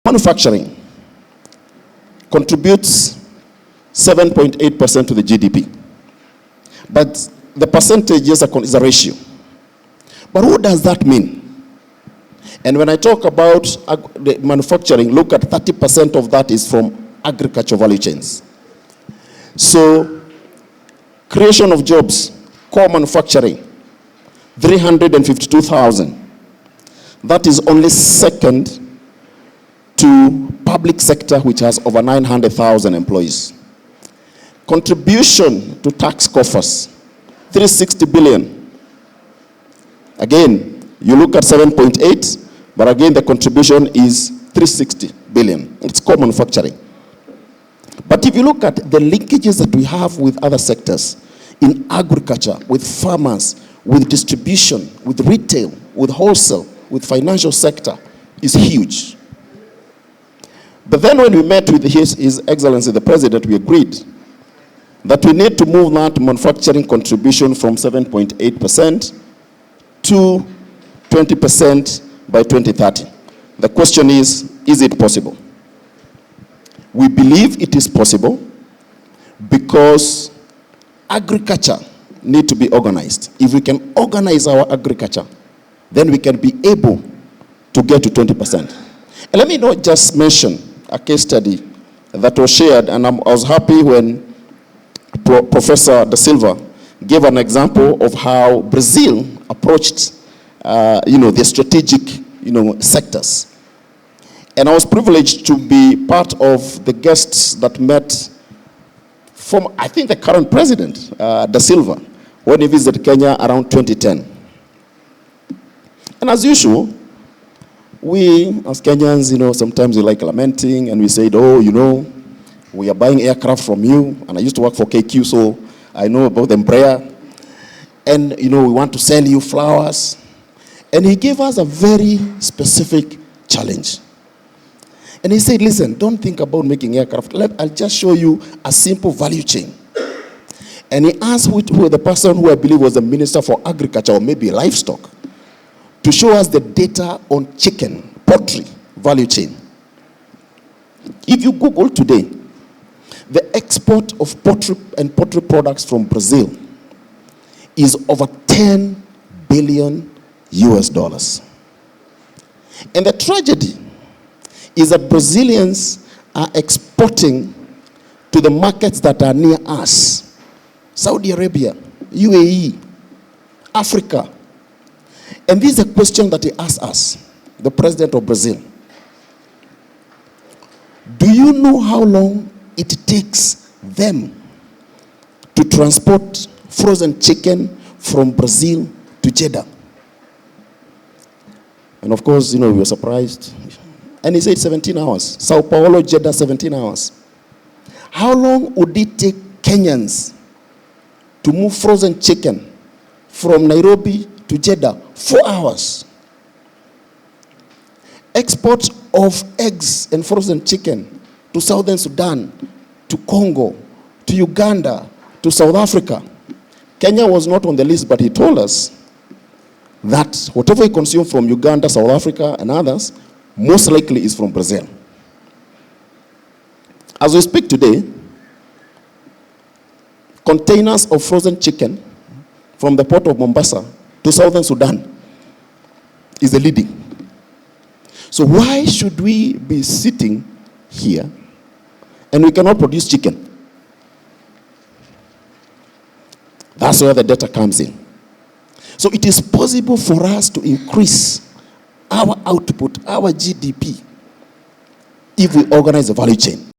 Manufacturing contributes 7.8% to the GDP. But the percentage is a ratio. But what does that mean? And when I talk about the manufacturing, look at 30% of that is from agriculture value chains. So, creation of jobs, core manufacturing, 352,000. That is only second to public sector, which has over 900,000 employees. Contribution to tax coffers, 360 billion. Again, you look at 7.8, but again the contribution is 360 billion. It's core manufacturing. But if you look at the linkages that we have with other sectors, in agriculture, with farmers, with distribution, with retail, with wholesale, with financial sector, is huge. But then when we met with His Excellency the President, we agreed that we need to move that manufacturing contribution from 7.8% to 20% by 2030. The question is it possible? We believe it is possible because agriculture needs to be organized. If we can organize our agriculture, then we can be able to get to 20%. And let me not just mention a case study that was shared, and I was happy when Professor Da Silva gave an example of how Brazil approached, the strategic, sectors. And I was privileged to be part of the guests that met from, I think, the current president, Da Silva, when he visited Kenya around 2010. And as usual, we, as Kenyans, sometimes we like lamenting, and we said, we are buying aircraft from you, and I used to work for KQ, so I know about the Embraer, and, we want to sell you flowers. And he gave us a very specific challenge. And he said, listen, don't think about making aircraft. I'll just show you a simple value chain. And he asked who the person who I believe was the Minister for Agriculture, or maybe livestock, to show us the data on chicken, poultry value chain. If you Google today, the export of poultry and poultry products from Brazil is over $10 billion. And the tragedy is that Brazilians are exporting to the markets that are near us. Saudi Arabia, UAE, Africa. And this is a question that he asked us, the president of Brazil. Do you know how long it takes them to transport frozen chicken from Brazil to Jeddah? And of course, we were surprised. And he said 17 hours. Sao Paulo, Jeddah, 17 hours. How long would it take Kenyans to move frozen chicken from Nairobi to Jeddah? 4 hours. Export of eggs and frozen chicken to Southern Sudan, to Congo, to Uganda, to South Africa. Kenya was not on the list, but he told us that whatever we consume from Uganda, South Africa, and others, most likely is from Brazil. As we speak today, containers of frozen chicken from the port of Mombasa to Southern Sudan is the leading. So why should we be sitting here and we cannot produce chicken? That's where the data comes in. So it is possible for us to increase our output, our GDP, if we organize the value chain.